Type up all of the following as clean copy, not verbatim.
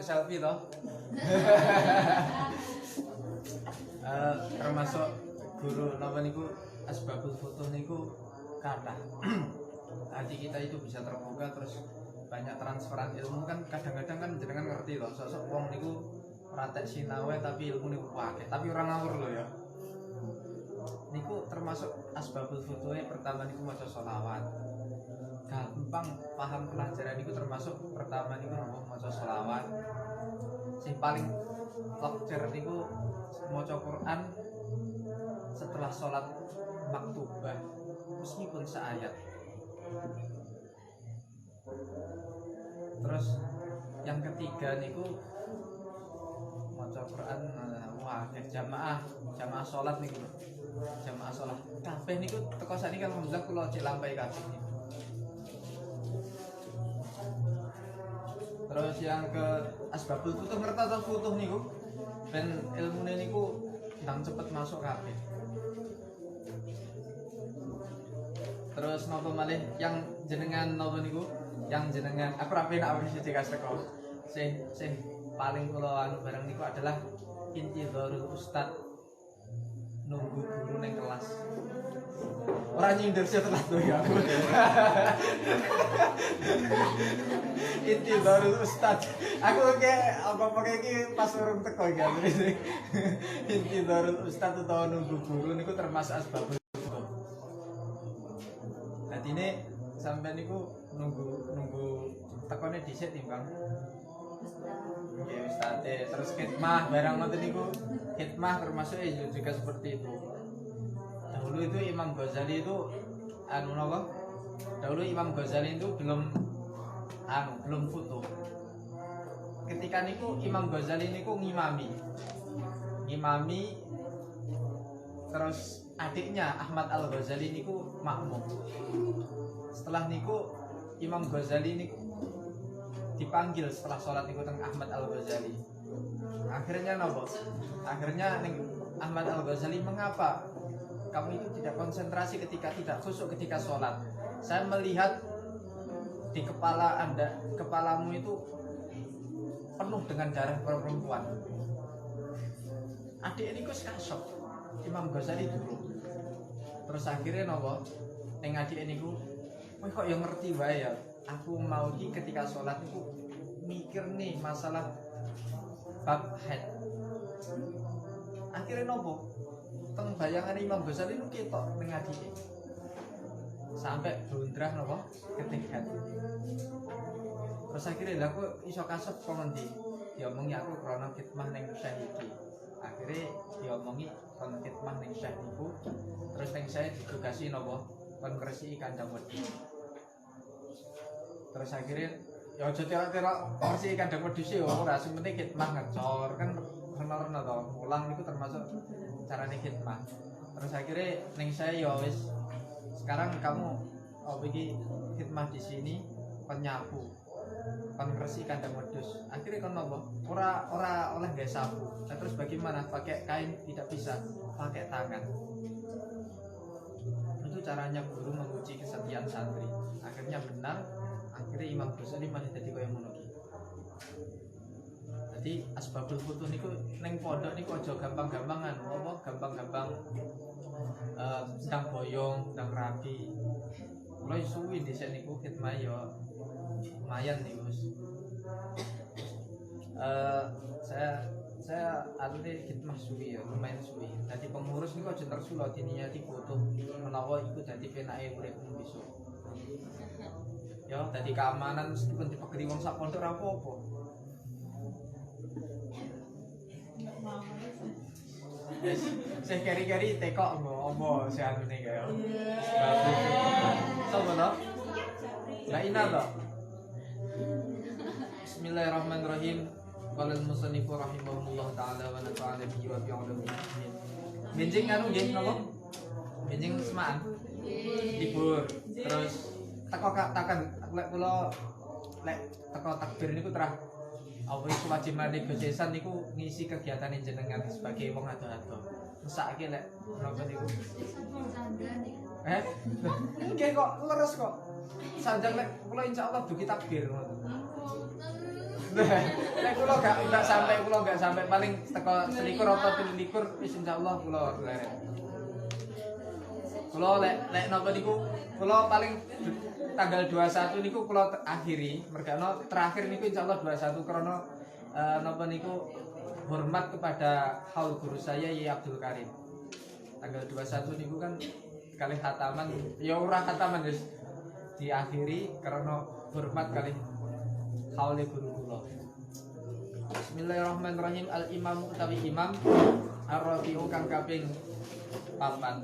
selfie toh. Termasuk guru napa niku asbabul futuh niku kathah. Hati kita itu bisa terbuka, terus banyak transferan ilmu kan. Kadang-kadang kan jenengan ngerti loh, sosok wong niku pratek sinawe tapi ilmu niku pakai, tapi orang ngawur loh ya. Niku termasuk asbabul futuhe pertama niku maca sholawat. Gampang paham pelajaran niku termasuk pertama niku maca sholawat. Sing paling lokcer niku maca Quran setelah sholat maktubah meskipun seayat. Terus yang ketiga niku maca Quran jamaah sholat niku. Jamaah sholat kabeh niku teko sakniki alhamdulillah kula cek lampahi kabeh niku. Terus yang ke asbabul futuh ngerti atau futuh niku ben ilmune niku ndang cepet masuk kabeh. Terus napa malih yang jenengan napa niku? Yang jenengan aku ra penak wis dikasih teko. Sing paling kula anu bareng niku adalah intidharul ustad, nunggu guru ning kelas. Ora nyindir setelah tuh ya. Intidharul ustad. Aku kayak apa iki pas urung teko iki. Intidharul ustad utawa nunggu guru niku termasuk asbabul. Ini sampai niku nunggu tekone dhisik timbang nggih ustate. Terus khidmah barang ngoten niku, khidmah termasuk juga seperti itu. Dahulu itu Imam Ghazali itu anu napa? Dahulu Imam Ghazali itu belum futuh. Ketika niku Imam Ghazali niku ngimami terus adiknya Ahmad Al-Ghazali niku makmum. Setelah niku Imam Ghazali niku dipanggil setelah sholat niku teng Ahmad Al-Ghazali. Akhirnya nopo? Akhirnya ning Ahmad Al-Ghazali, mengapa kamu itu tidak konsentrasi ketika tidak khusyuk ketika sholat? Saya melihat di kepalamu itu penuh dengan darah perempuan. Adik niku kasok. Imam Ghazali dulu. Terus akhirnya nopo? Ning adik niku, "Kowe kok yang ngerti wae ya. Aku mau iki ketika sholat niku mikir nih masalah bab haid." Akhirnya nopo? Teng bayangan Imam Ghazali niku ketok ning adike. Sampai blundrah nopo? Ketik haid. Terus akhirnya lah kok iso kasep kok ngendi? Diomongi aku krana khidmah ning syekh iki. Akhirnya diomongi kon khidmah ning syekh niku. Terus ning saya ditugasi nopo? Kon ngresiki kandang wedhus. Terus akhirnya ya aja terak-terak ngresiki kandang wedhus ya ora, sing penting khidmah ngecor kan rena-rena to. Mulang niku termasuk carane khidmah. Terus akhirnya ning saya ya wis sekarang kamu iki khidmah di sini penyapu. Kon ngresiki kandang wedhus. Akhirnya kon nopo? Ora oleh gawe sapu. Nah, terus bagaimana? Pakai kain tidak bisa, pakai tangan. Itu caranya guru menguji kesetiaan santri. Akhirnya benar. Akhirnya Imam Ghazali masih jadi kaya ngono iki. Jadi asbabul futuh niku ning pondok niku aja gampang-gampangan, apa gampang-gampang ndang boyong, ndang rabi. Mulai suwi dhisik niku khidmah ya lumayan nih Gus. Saya alune khidmah suwi ya, lumayan suwi. Dadi pengurus niku aja tersulo diniati butuh menawa iku dadi penake uripmu besok. Ya, dadi keamanan meskipun dipegeri wong sak pondok ora apa-apa. Yes, saya kari-kari tekok ngomong si anu nih kayak. Sopo to? La ina to. Bismillahirrahmanirrahim. Qala al-musannifu rahimahullah taala wa nafa'ana bihi wa bi 'ulumihi. Benjing anu nggih napa? Benjing semaan. Libur. Terus teko takkan lek kula lek teko takbir niku terah apa iku wajibane gosesan niku ngisi kegiatan jenengan sebagai wong ado-ado. Mesake lek napa niku? Nggih kok leres kok. Sanjang lek kula insyaallah dugi takbir ngoten. Nek kula gak sampai paling teko selikur atau 23 wis insyaallah kula leren. Kula lek napa niku kula paling tanggal 21 niku kula akhiri, mergane terakhir niku insyaallah 21 krana napa niku hormat kepada haul guru saya Yai Abdul Karim. Tanggal 21 niku kan kali khataman, ya ora khataman guys. Diakhiri karena hormat kali haule guru kula. Bismillahirrahmanirrahim. Al imam utawi imam ar-rafi'u kang kaping 4.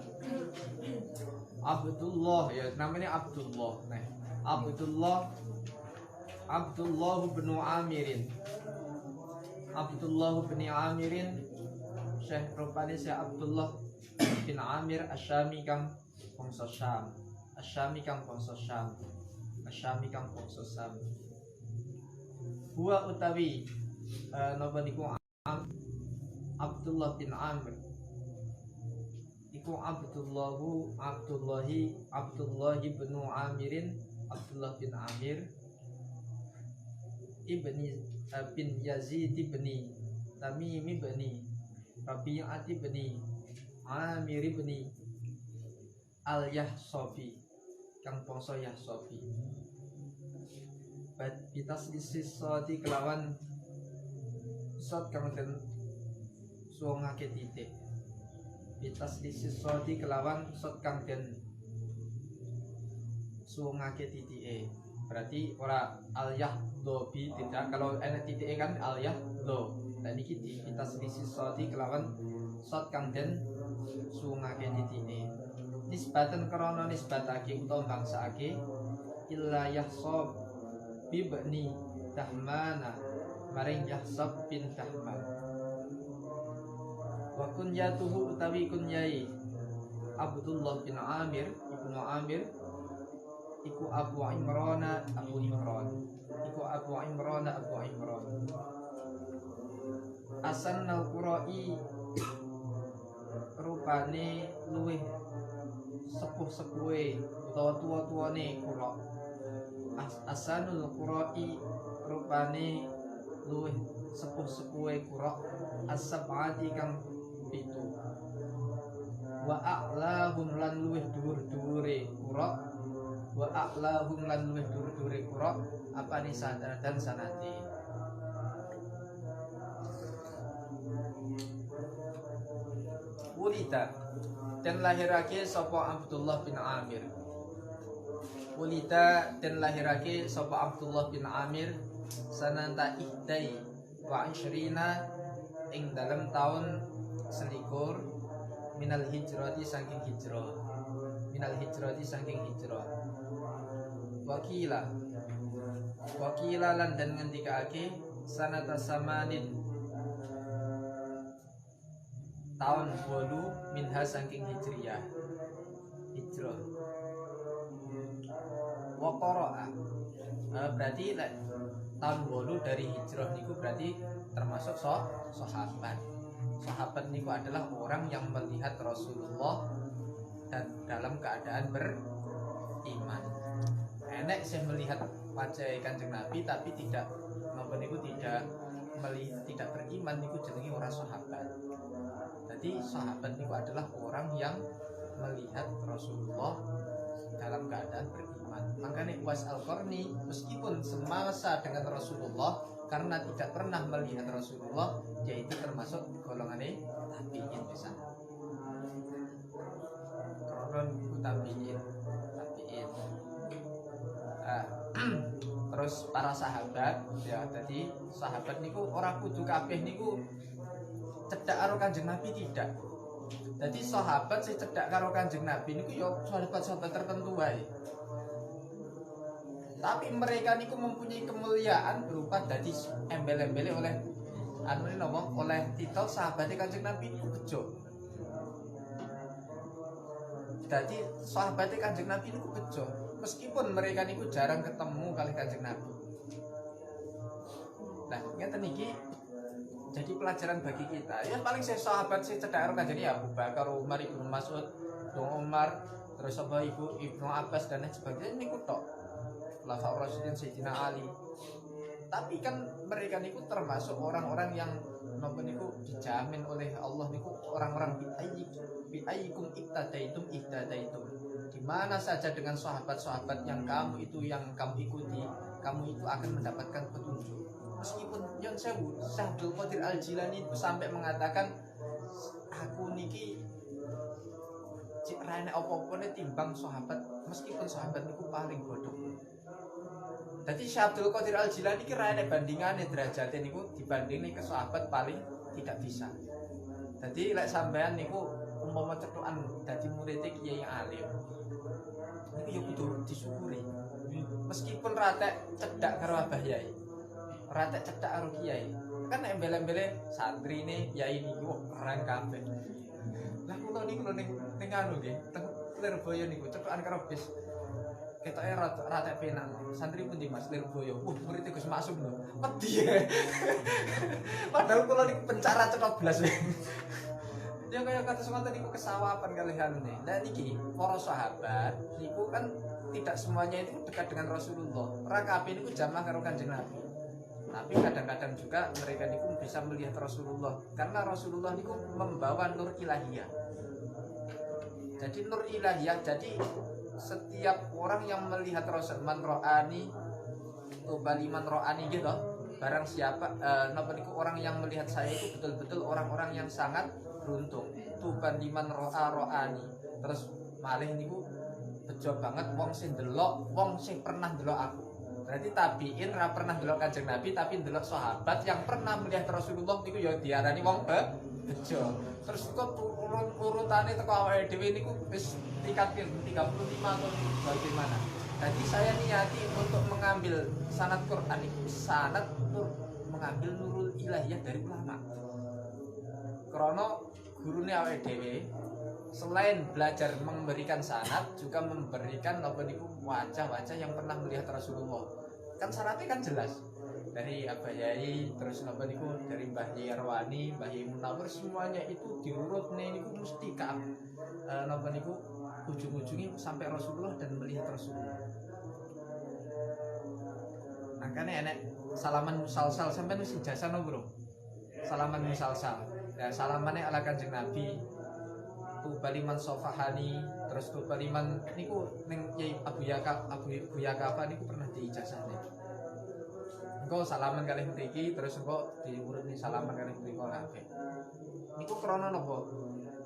Abdullah ya namanya Abdullah. Nah, Abdullah bin Amirin. Abdullah bin Amirin Syekh rupane Syekh Abdullah bin Amir Asyami kang bangsa Syam. Asyami kang bangsa Syam. Huwa utawi napa niku Abdullah bin Amir iku Abdullah bin Amirin Abdullah bin Amir ibni bin Yazid ibni Tamim ibni Rabi'at ibni Amir ibni Al-Yahsofi kang bangsa Yahsofi. Bitas disisoti kelawan sot kang den suwungake titik. Bitas disisoti kelawan sot kang den suwungake titike. Berarti ora al-yahdhobi tidak, kalau enek titike kan al-yahdho. Dan iki bitas disisoti kelawan sot kang den suwungake titike. Nisbatan karena nisbatake utawa bangsake illa yahsab bibni Dahmana maring Yahsab bin Dahman. Wa kunyatuhu utawi kunyai Abdullah bin Amir ibnu Amir iku Abu Imran. Asan al-Qura'i rupane luwih sepuh-sepuhe utawa tuwa-tuwane Qura. Asanul Qura'i rupane luwih sepuh-sepuhe Qura as-sab'ati kang 7. Wa a'lahum lan luwih dhuwur-dhuwure Qura. Wa a'lahum lan luwih dhuwur-dhuwure Qura apane dan sanate. Wulida dan lahirake sapa Abdullah bin Amir. Wulida dan lahirake sapa Abdullah bin Amir sananta ihdai wa ishrina ing dalam tahun selikur minal hijrati saking hijrah. Wakila lan dan ngendikake sanata samanin tahun 8 minha saking hijrah. Wa qara'a berarti tahun 8 dari hijrah niku berarti termasuk sahabat. Sahabat niku adalah orang yang melihat Rasulullah dan dalam keadaan beriman. Enek sih melihat wajah Kanjeng Nabi tapi tidak beriman niku jenenge ora sahabat. Jadi sahabat niku adalah orang yang melihat Rasulullah dalam keadaan beriman. Makanya Uwais Al-Qarni meskipun semasa dengan Rasulullah karena tidak pernah melihat Rasulullah, yaitu termasuk golongan tabi'in bisa. Kronon tabi'in. Terus para sahabat ya, jadi sahabat niku ora kudu kabeh niku cedhak karo Kanjeng Nabi, tidak. Jadi sahabat sing cedhak karo Kanjeng Nabi niku ya sahabat-sahabat tertentu wae. Tapi mereka niku mempunyai kemuliaan berupa dadi embel-embele oleh oleh titel sahabatnya Kanjeng Nabi niku bejo. Jadi sahabatnya Kanjeng Nabi niku bejo. Meskipun mereka niku jarang ketemu kali Kanjeng Nabi. Nah, ngeten iki jadi pelajaran bagi kita. Ya paling saya sahabat saya cedhak karo Kanjeng ya Abu Bakar, Umar, Ibnu Mas'ud, Umar, terus Ibnu Abbas dan lain sebagainya niku tok. Khulafaur Rasyidin Sayyidina Ali. Tapi kan mereka niku termasuk orang-orang yang napa niku dijamin oleh Allah niku orang-orang biayikum iktadaitum. Di mana saja dengan sahabat-sahabat yang kamu ikuti, kamu itu akan mendapatkan petunjuk. Meskipun Yon Sewu, Syekh Abdul Qadir Al-Jilani itu sampai mengatakan, aku niki cik rene opo-opo timbang sahabat, meskipun sahabat niku paling bodoh. Jadi Syekh Abdul Qadir Al-Jilani ki rene bandingane derajate niku dibanding ke sahabat paling tidak bisa. Jadi lek sampean niku umpama cetukan dadi murid kiai alim, niku ya kudu disyukuri. Meskipun ratek cedak karo Abah Yai, ratek cedak karo kiai, kan embel-embele santri ne yai niki keren kabeh. Lah kula niku ning anu nggih, teng Lirboyo niku cetukan karo bis. Ketoke ratek penak. Santri pun di Mas Lirboyo. Murid Gus Maksum lho. Wedi. Padahal kula niku pencara cetok blas. Ya kaya kata ngoten niku kesawapan kalian nih. Lah niki para sahabat niku kan tidak semuanya itu dekat dengan Rasulullah. Ora kabeh niku jamaah karo Kanjeng Nabi. Tapi kadang-kadang juga mereka niku bisa melihat Rasulullah karena Rasulullah niku membawa nur ilahiyah. Jadi nur ilahiyah, jadi setiap orang yang melihat Rasul man ro'ani baliman ro'ani gitu, barang siapa napa niku orang yang melihat saya itu betul-betul orang-orang yang sangat beruntung. Tuban liman ro'ani. Terus malih niku bejo banget wong sing ndelok, wong sing pernah ndelok aku. Berarti tabiin ora pernah ndelok Kanjeng Nabi tapi ndelok sahabat yang pernah melihat Rasulullah niku ya diarani wong bejo. Terus kok urutane teko awake dhewe niku wis tingkat 35 atau bagaimana. Jadi saya niati untuk mengambil sanad Quran itu sanad mengambil nurul ilahiyah dari ulama. Krono gurune awake dhewe selain belajar memberikan sanad juga memberikan apa niku wajah-wajah yang pernah melihat Rasulullah. Kan syaratnya kan jelas. Dari Abah Yai, terus apa niku dari Mbah Yai Arwani, Mbah Yai Munawir, semuanya itu diurut nih niku mesti ka napa niku ujung-ujungnya sampai Rasulullah dan melihat Rasulullah. Makanya enek salaman musalsal sampai mesti jasa no bro. Salaman musalsal. Ya salamannya ala Kanjeng Nabi. Tubaliman sofahani, terus tubaliman niku ning Yai Abu Yakafa niku pernah diijazahne. Engko salaman kalih mriki terus engko diurut salaman kalih mriki kabeh. Niku krana napa?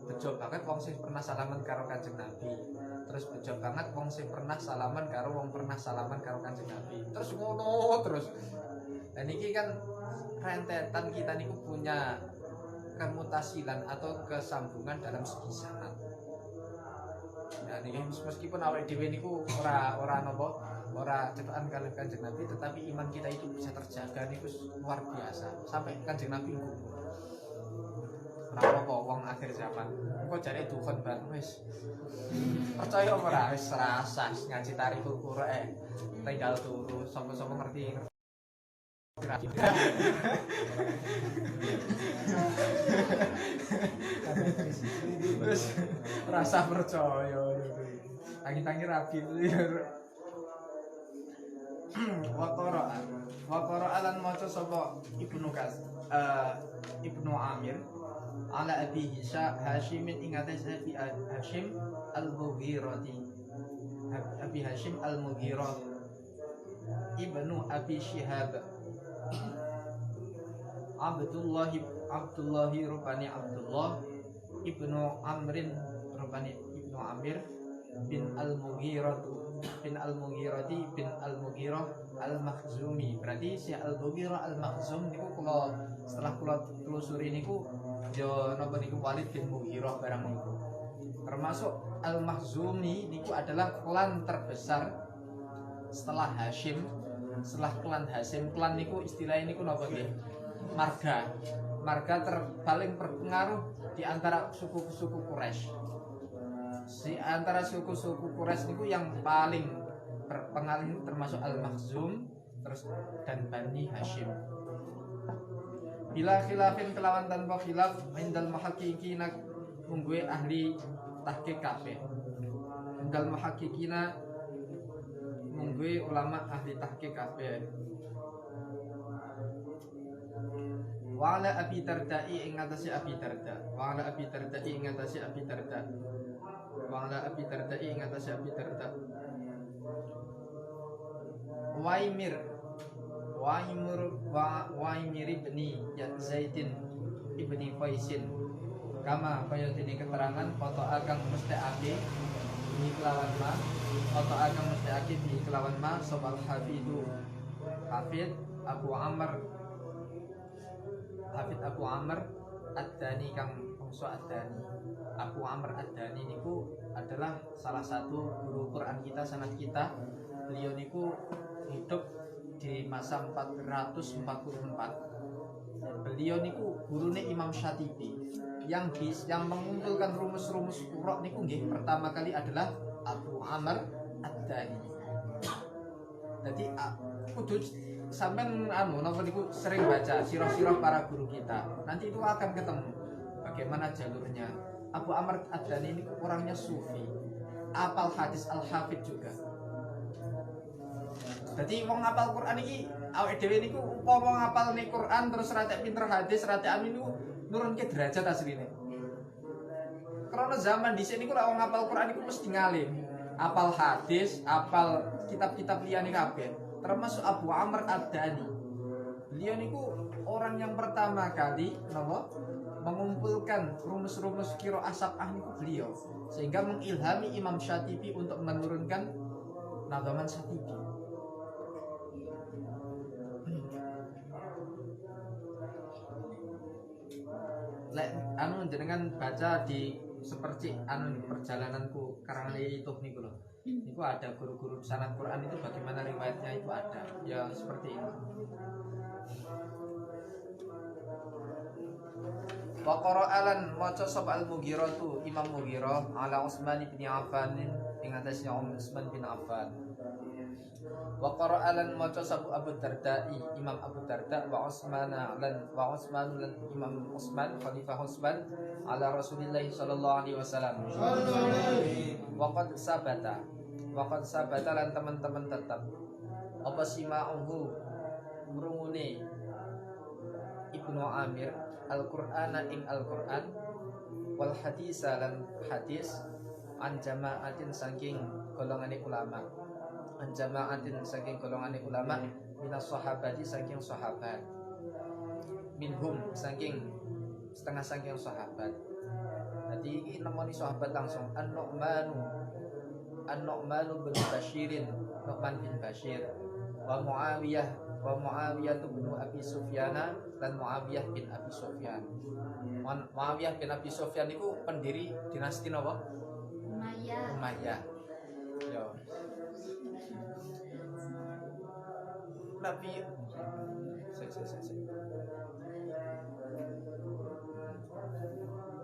Bejo banget wong sing pernah salaman karo Kanjeng Nabi. Terus bejo banget wong sing pernah salaman karo wong pernah salaman karo Kanjeng Nabi. Terus ngono terus. Dan niki kan rentetan kita niku punya kemutasilan atau kesambungan dalam segi sanad. Nah niki meskipun awake dhewe niku ora napa ora cetakan kalih Kanjeng Nabi, tetapi iman kita itu bisa terjaga niku luar biasa sampai Kanjeng Nabi nggumun. Ora apa wong akhir zaman. Engko jare dukun ban wis. Percaya ora wis rasa ngaji Tarikul Qur'an tinggal turu sapa-sapa ngerti. Terus rasa percaya tangi-tangi rapi Waqara lan maca sapa Ibnu Amir ala Abi Hashim ing atase Abi Hashim Al-Mughirati. Abi Hashim Al-Mughirah Ibnu Abi Shihab Abdullah rupani Abdullah Ibnu Amrin rupani Ibnu Amir bin Al-Mughirati bin Al-Mughirah Al-Makhzumi. Berarti si Al-Mughirah Al-Makhzum niku setelah kula telusuri niku ya napa niku Walid bin Mughirah barang niku. Termasuk Al-Makhzumi niku adalah klan terbesar setelah Hashim. Setelah klan Hashim, klan niku istilahnya niku napa nggih? Marga paling berpengaruh di antara suku-suku Quraisy. Di antara suku-suku Quraisy niku yang paling berpengaruh termasuk Al-Makhzum terus dan Bani Hashim. Bila khilafin kelawan tanpa khilaf indal muhaqqiqina mungguwe ahli tahqiq kabeh. Indal muhaqqiqina mungguwe ulama ahli tahqiq kabeh. wa ala Abi Darda'i ing atase Abi Darda, wa ala Abi Darda'i ing atase Abi Darda, wa ala Abi Darda'i ing atase Abi Darda. Waimir ibni Zaidin ibni Qaisin kama kaya dene keterangan foto agang musta'ake di kelawan ma foto agang musta'ake di kelawan ma sobal hafidu hafid Abu Amr Ad-Dani kang bangsa Ad-Dani. Abu Amr Ad-Dani niku adalah salah satu guru Quran kita, sanad kita. Beliau niku hidup di masa 444. Beliau niku gurune Imam Syatibi yang mengumpulkan rumus-rumus qurra niku nggih pertama kali adalah Abu Amr Ad-Dani. Jadi kudu sampean napa niku sering baca sirah-sirah para guru kita. Nanti itu akan ketemu bagaimana jalurnya. Abu Amr Ad-Dani ini orangnya sufi, apal hadis al-hafid juga. Jadi wong ngapal Quran iki awake dhewe niku upama ngapalne Quran terus rate pinter hadis, rate amin niku nurunke derajat asline. Karena zaman dhisik niku lek wong ngapal Quran niku mesti ngalim, apal hadis, apal kitab-kitab liyane kabeh, termasuk Abu Amr Ad-Dani. Beliau niku orang yang pertama kali napa mengumpulkan rumus-rumus qiraah sab'ah niku beliau, sehingga mengilhami Imam Syatibi untuk menurunkan Nadhaman Syatibi. Lek jenengan baca di seperti perjalananku karangan itu niku lho. Niku ada guru-guru sanad Quran itu bagaimana riwayatnya itu ada. Ya seperti ini. Wa qara'alan maca sapa al-Mughirah tu Imam Mughirah ala Utsman bin Affan ing atasnya Utsman bin Affan. Wa qara'alan maca sapa Abu Darda Imam Abu Darda wa Utsman lan Imam Utsman Khalifah Utsman ala Rasulillah sallallahu alaihi wasallam. Wa qad sabata lan teman-teman tetap apa sima'uhu murungune Ibnu Amir Al-Qur'ana ing Al-Qur'an wal hadisa lan hadis an jama'atin saking golongane ulama, an jama'atin saking golongane ulama minas sahabati saking sahabat, minhum saking setengah saking sahabat. Jadi iki nemoni sahabat langsung An-Nu'man bin Bashirin, Nu'man bin Bashir wa Muawiyah bin Abi Sufyan dan Muawiyah bin Abi Sufyan. Muawiyah bin Abi Sufyan itu pendiri dinasti napa? Umayyah. Yo. Nabi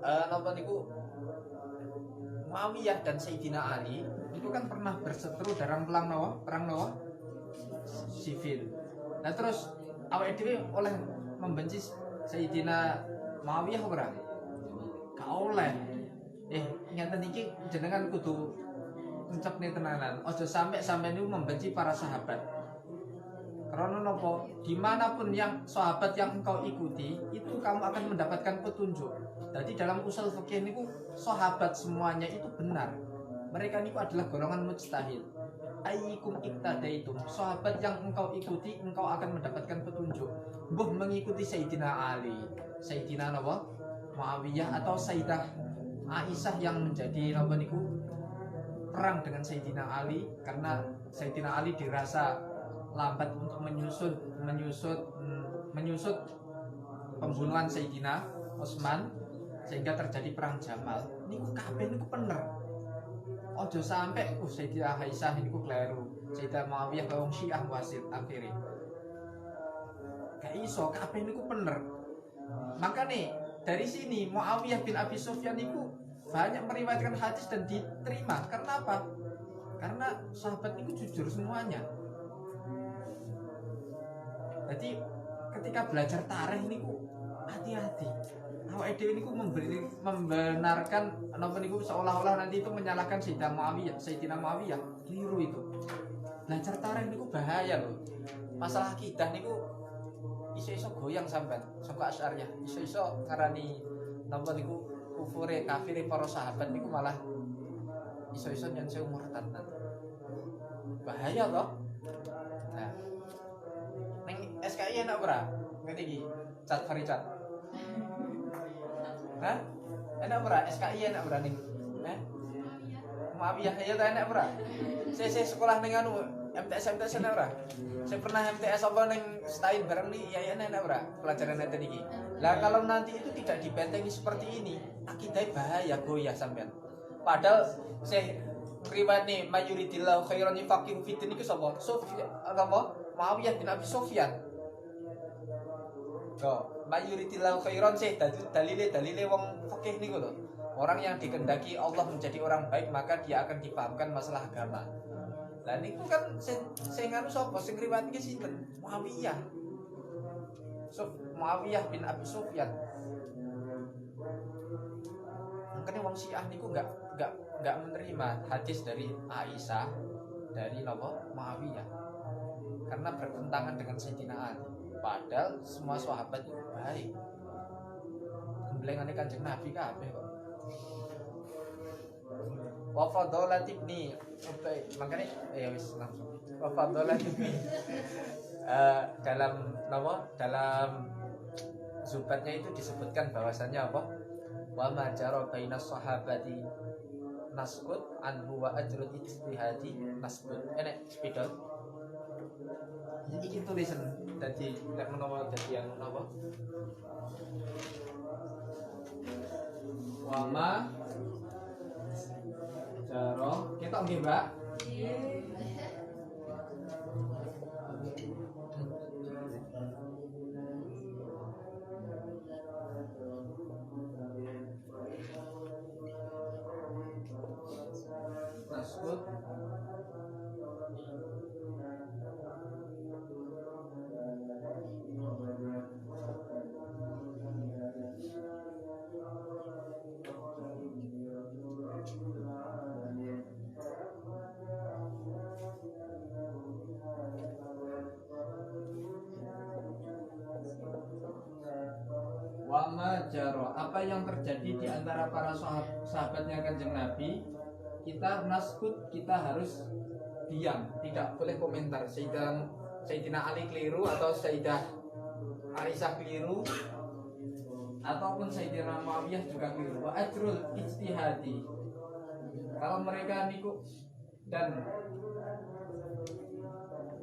napa niku Muawiyah dan Sayyidina Ali itu kan pernah berseteru dalam perang Nawa sivil. Nah terus awake dhewe oleh membenci Sayyidina Muawiyah ora? Gak oleh. Ngeten iki jenengan kudu ngucapne tenanan. Aja sampai niku membenci para sahabat. Karena napa? Dimanapun yang sahabat yang engkau ikuti, itu kamu akan mendapatkan petunjuk. Jadi dalam usul fikih niku sahabat semuanya itu benar. Mereka niku adalah golongan mujtahid. Ayyikum iktadaitum, sahabat yang engkau ikuti engkau akan mendapatkan petunjuk. Mbuh mengikuti Sayyidina Ali, Sayyidina Muawiyah atau Sayyidah Aisyah yang menjadi niku perang dengan Sayyidina Ali karena Sayyidina Ali dirasa lambat untuk menyusut pembunuhan Sayyidina Utsman sehingga terjadi perang Jamal. Niku kabeh niku bener. Ojo sampai Sayyidah Aisyah niku kleru, Sayyidah Muawiyah wong Syiah wasit akhirnya. Gak iso, kabeh niku bener. Makanya dari sini Muawiyah bin Abi Sufyan niku banyak meriwayatkan hadis dan diterima. Karena apa? Karena sahabat niku jujur semuanya. Jadi ketika belajar tarikh niku hati-hati. Awake dhewe niku membenarkan napa niku seolah-olah nanti itu menyalahkan Sayyidina Muawiyah. Keliru itu. Belajar tarikh niku bahaya loh. Masalah akidah niku iso-iso goyang sampean saka Asy'ariyah, iso-iso ngarani napa niku kufure kafire para sahabat niku malah iso-iso nyen sewu murtad nanti. Bahaya toh. Nah, ning SKI enak ora? Ngene iki, cat Faricat. Hah? Enak ora? SKI enak ora ning? Muawiyah ya ta enak ora? Saya sekolah ning anu MTS enak ora? Saya pernah MTS apa ning Stain bareng nih ya enak ora? Pelajaran nanti iki. Lah kalau nanti itu tidak dibentengi seperti ini, akidahnya bahaya goyah sampean. Padahal saya riwayat nih mayuridillahu khairan yufaqihu fiddin niku sapa? Sufyan apa? Muawiyah bin Abi Sufyan. Yo, mayuridillahu khairan sih dalile wong fikih niku lho. Orang yang dikehendaki Allah menjadi orang baik maka dia akan dipahamkan masalah agama. Lah niku kan sing anu sapa sing riwayat iki sinten? Muawiyah. Muawiyah bin Abi Sufyan. Makanya wong Syiah niku enggak menerima hadis dari Aisyah dari Muawiyah. Karena bertentangan dengan Sayyidina Ali. Padahal semua sahabat itu baik. Gemblengane Kanjeng Nabi kabeh kok. Wa fadalat ibni Ubay, makanya ya wis langsung. Wa fadalat ibni dalam Zubatnya itu disebutkan bahwasannya apa? Wa ma jara bainas sahabati nasqut anhu wa ajrul ijtihadi nasqut. Enek spidol. Iki tulisan dadi nek menawa dadi anu napa? Wa ma jara ketok nggih, Mbak? Nasqut wama jaro, apa yang terjadi di antara para sahabatnya Kanjeng Nabi, kita naskut, kita harus diam, tidak boleh komentar. Sayyidina Ali keliru atau Sayyidah Aisyah keliru ataupun Sayyidina Muawiyah juga keliru. Wa ajrul ijtihadi, kalau mereka niku dan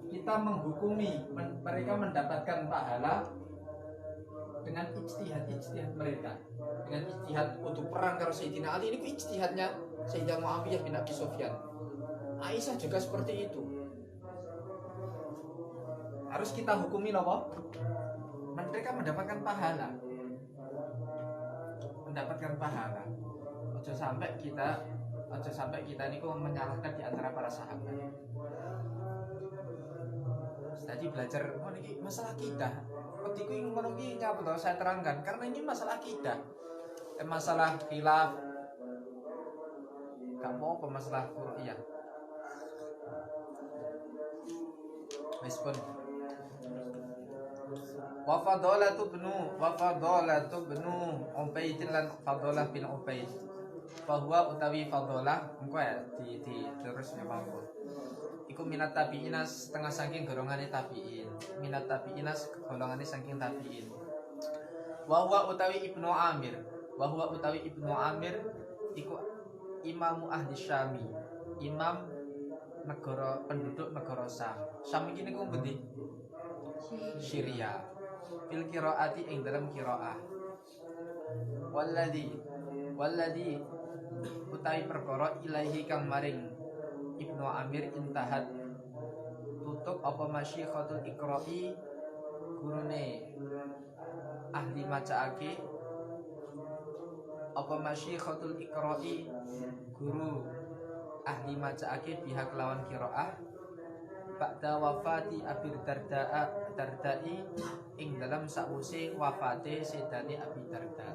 kita menghukumi mereka mendapatkan pahala dengan ijtihad mereka, dengan ijtihad untuk perang karo Sayyidina Ali ini ijtihadnya Sayyidina Muawiyah bin Abi Sufyan. Aisyah juga seperti itu. Harus kita hukumi apa? Mereka mendapatkan pahala. Ojo sampai kita niku menyalahkan di antara para sahabat. Tadi belajar niki masalah akidah. Petiku yang ngono iki nyapa to saya terangkan karena ini masalah akidah. Masalah khilaf. Gak mau masalah furu'iyah. Wis pun. Wa fadalatu bnu Ubaid lan Fadalah bin Ubaid. Bahwa utawi Fadalah engko ya di terus mawon. Iku minat tabi'ina setengah saking golongane tabi'in. Minat tabi'ina golongane saking tabi'in. Wa huwa utawi Ibnu Amir iku imamu ahli Syami, imam negara penduduk negara Syam. Syam iki niku pundi? Syria. Fil qiraati ing dalam qiraah. Walladhi utawi perkara ilahi kang maring Ibnu Amir intahat tutup apa masyikhatul iqra'i gurune ahli macaake apa masyikhatul iqra'i guru ahli macaake pihak lawan qiraah ba'da wafati Abi Dardai ing dalam sakwise wafate sedane Abi Darda.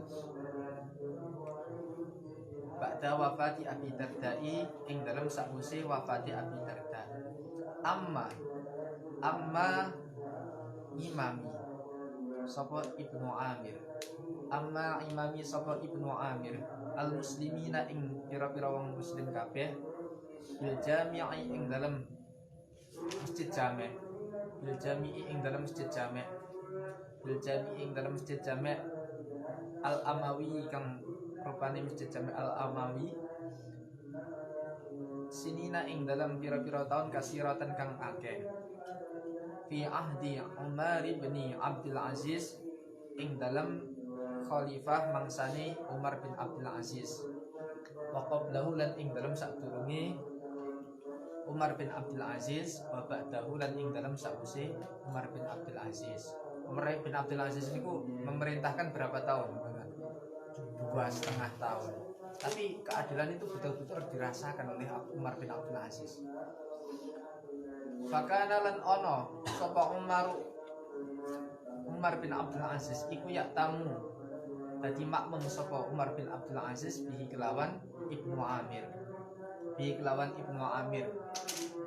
Ba'da wafati Abi Dardai ing dalam sakwise wafate Abi Darda. Amma imami sapa Ibnu Amir. Amma imami sapa Ibnu Amir al muslimina ing pira-pira wong muslim kabeh bil jami'i ing dalam masjid jami', bil jami'i ing dalam masjid jami', bil jami'i ing dalam masjid jami' al amawi kang rupane masjid jami' al amawi sinina ing dalam pira-pira tahun kasiratan kang akeh fi ahdi Umar bin Abdul Aziz ing dalam khalifah mangsane Umar bin Abdul Aziz wa qablahu lan ing dalam sadurunge Umar bin Abdul Aziz wa ba'dahu lan ing dalam sause Umar bin Abdul Aziz. Umar bin Abdul Aziz niku memerintahkan berapa tahun? 2,5 tahun. Tapi keadilan itu betul-betul dirasakan oleh Umar bin Abdul Aziz. Fakana lan ono sapa Umar bin Abdul Aziz iku ya tamu dadi makmum sapa Umar bin Abdul Aziz bihi kelawan Ibnu Amir. Bihi kelawan Ibnu Amir.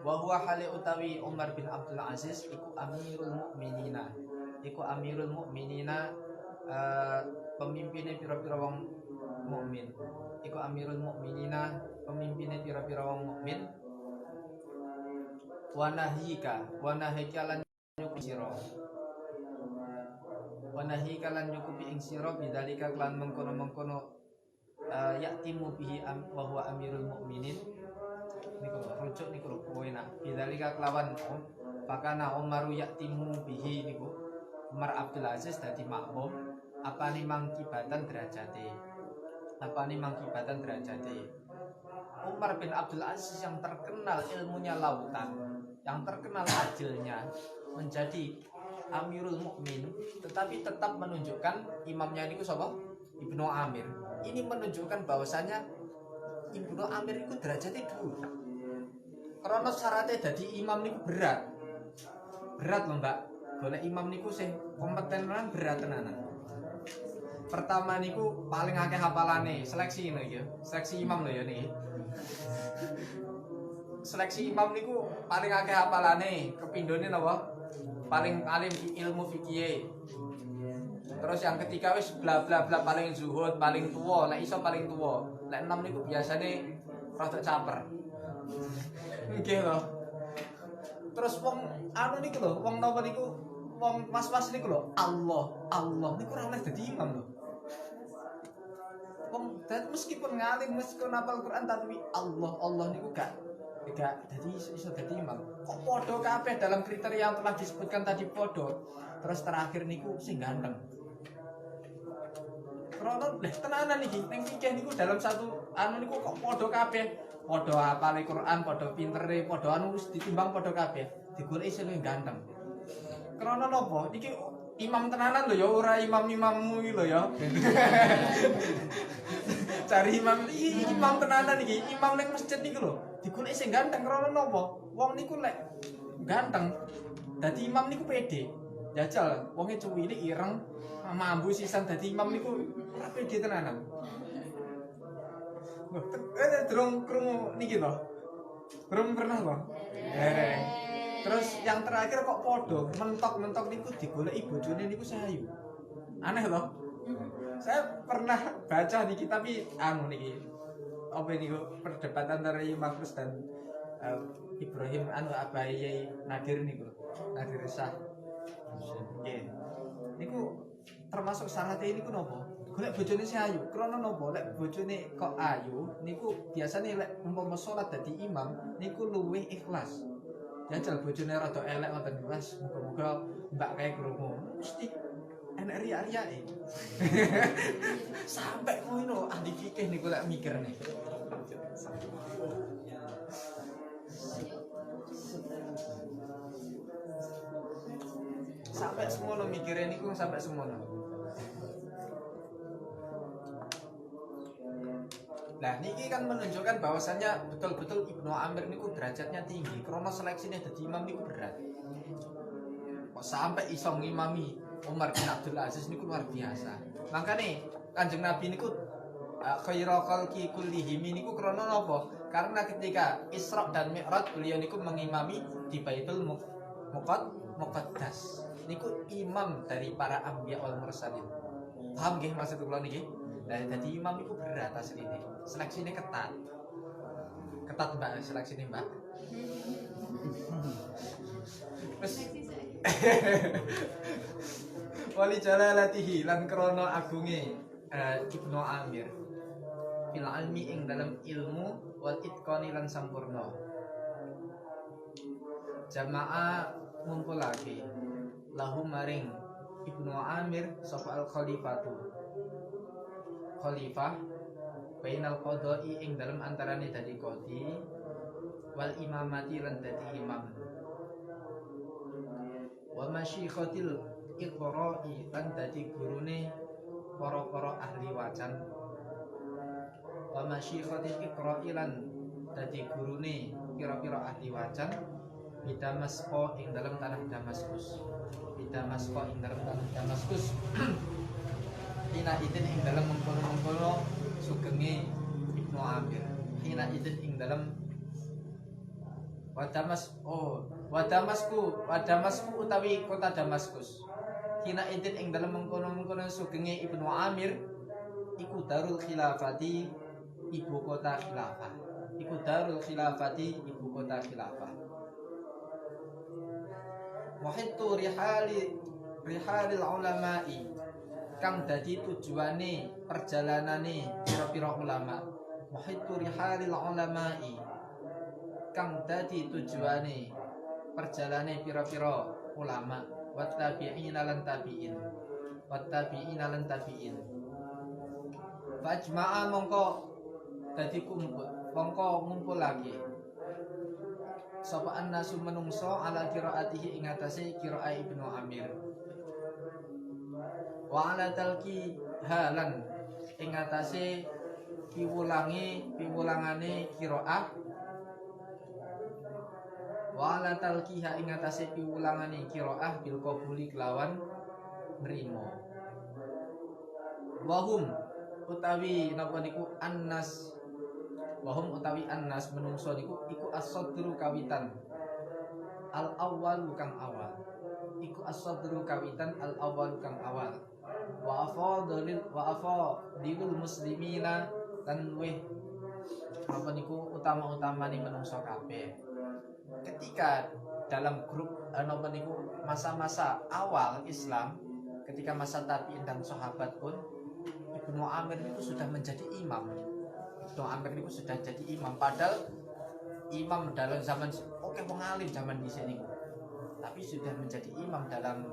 Wa huwa hale utawi Umar bin Abdul Aziz iku Amirul Mukminina. Iku Amirul Mukminina pemimpinnya pira-pira wong mukmin. Iku Amirul Mukminina pemimpinnya pira-pira wong mukmin. Wa nahika lan nyukupi sira. Wa nahika lan nyukupi ing sira bidzalika lan mengkono-mengkono yaktimu bihi wa huwa Amirul Mukminin. Niku rujuk niku lho enak. Bidzalika kelawan pakana Umaru yaktimu bihi niku Umar Abdul Aziz dadi makmum apane mangkibatan derajate. Apane mangkibatan derajate. Umar bin Abdul Aziz yang terkenal ilmunya lautan, yang terkenal adilnya, menjadi Amirul Mukmin, tetapi tetap menunjukkan imamnya niku sapa? Ibnu Amir. Ini menunjukkan bahwasanya Ibnu Amir itu derajatnya dhuwur. Karena syaratnya dadi imam niku berat. Berat loh, Mbak. Golek imam niku sing kompeten tenan berat tenanan. Pertama niku paling akeh hafalane, seleksi lho ya. Seleksi imam lho ya niki. Seleksi imam niku paling akeh hafalane, kepindhone napa? Paling alim ilmu fikih. Terus yang ketiga wis bla bla bla paling zuhud, paling tua, lek iso paling tua. Lek 6 niku biasane rada caper. Nggih lho. Terus wong anu niku lho, wong napa niku? Wong mas-mas niku lho, Allah niku ora oleh dadi imam lho. Wong meskipun ngalim, meskipun hafal Quran tapi Allah niku gak dadi iso dadi imam. Kok padha kabeh dalam kriteria yang telah disebutkan tadi padha. Terus terakhir niku sing ganteng. Krono leh tenanan iki ning fikih niku dalam satu anu niku kok padha kabeh. Padha hafale Quran, padha pintere, padha anu wis ditimbang padha kabeh. Digoleki sing luwih ganteng. Krono napa? Iki imam tenanan lho ya, ora imam-imammu iki lho ya. Cari imam tenanan iki, imam ning masjid niku lho. Digoleki sing ganteng krono napa? Wong niku lek ganteng dadi imam niku pede. Jajal wonge cuwilik ireng mambu sisan dadi imam niku ora pede tenanan. Durung krungu niki lho. Durung pernah lho. Terus yang terakhir kok podo mentok-mentok niku digoleki bojone niku sayu. Aneh loh. Saya pernah baca niki tapi anu niki. Apa niku perdebatan antara Makrus dan Ibrahim anu Abai Nadir niku. Nadir Syah. Nggih. Niku termasuk syaratnya niku napa? Golek bojone sayu. Krana napa? Lek bojone kok ayu niku biasane lek umpama salat dadi imam niku luwih ikhlas. Jajal bojone rada elek ngoten Mas, muga-muga mbak kae krungu. Mesti enek riak-riake. Sampai ngono ahli fikih niku lek mikir nih. Sampai semono mikire niku sampai semono. Nah, niki kan menunjukkan bahwasannya betul-betul Ibnu Amir niku derajatnya tinggi. Karena seleksinya jadi imam niku berat. Kok sampai iso ngimami Umar bin Abdul Aziz niku luar biasa. Makanya Kanjeng Nabi niku khairul khalqi kullihim niku krana napa? Karena ketika Isra dan Mi'raj beliau niku mengimami di Baitul Muqaddas. niku imam dari para anbiya wal mursalin. Paham nggih maksud kula niki? Lah dadi imam niku berat asline. Seleksine ketat. Ketat Mbak seleksine Mbak. Wes wali jalalatihi lan krana agunge Ibnu Amir fil ilmi ing dalam ilmu wal itqani lan sampurna. Jamaah ngumpulake lahu maring Ibnu Amir sapa al khalifatu khalifah bainal qadai ing dalam antarane dadi qadi wal imamati lan dadi imam wa masyikhatil iqra'i lan dadi gurune para-para ahli wacan wa masyikhatil iqra'i lan dadi gurune pira-pira ahli wacan di Damasko ing dalam tanah Damaskus. Di Damasko ing dalam tanah Damaskus. Hina idin ing dalam mengkono-mengkono sugenge Ibnu Amir. Hina idin ing dalam Wadamasku utawi kota Damaskus. Hina idin ing dalam mengkono-mengkono sugenge Ibnu Amir iku darul khilafati ibu kota khilafah. Iku darul khilafati ibu kota khilafah. Wahittu rihalil ulama'i kang dadi tujuane perjalanane pira-pira ulama. Wahittu rihalil ulama'i kang dadi tujuane perjalane pira-pira ulama. Wattabi'ina lan tabi'in. Wattabi'ina lan tabi'in. Fajma'a mongko dadi kumpul. Mongko ngumpul lagi. Sapa annasu menungso ala qiraatihi ing atase qiraah Ibnu Amir. Wa ala talqi halan ing atase piwulangane qiraah. Wa ala talqiha ing atase piwulangane qiraah bil qabuli kelawan nrimo. Wahum utawi napa niku annas wahum utawi annas menungso niku iku as-sadru kawitan al awwal kang awal. Iku as-sadru kawitan al awwal kang awal. Wa afadilul muslimina lan weh apa niku utama-utamane menungso kabeh. Ketika dalam grup apa niku masa-masa awal Islam, ketika masa tabi'in dan sahabat pun Ibnu Amir itu sudah menjadi imam. Ibnu Amir itu sudah jadi imam, padahal imam dalam zaman oke pengalim zaman di sini, tapi sudah menjadi imam dalam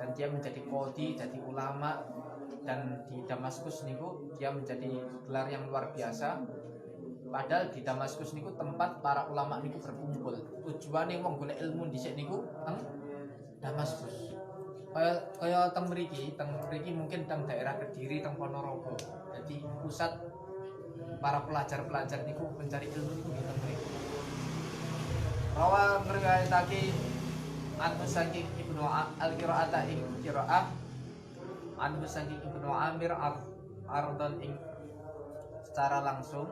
dan dia menjadi qadhi, jadi ulama, dan di Damaskus niku dia menjadi gelar yang luar biasa. Padahal di Damaskus niku tempat para ulama niku berkumpul. Tujuane wong golek ilmu dhisik niku teng Damaskus. Kaya teng mriki mungkin teng daerah Kediri, teng Ponorogo. Jadi pusat para pelajar-pelajar niku mencari ilmu niku di tempat itu. Rawa ngriwayatake anu saking Ibnu al-Qira'ata ing qiraah anu saking Ibnu Amir ardon ing secara langsung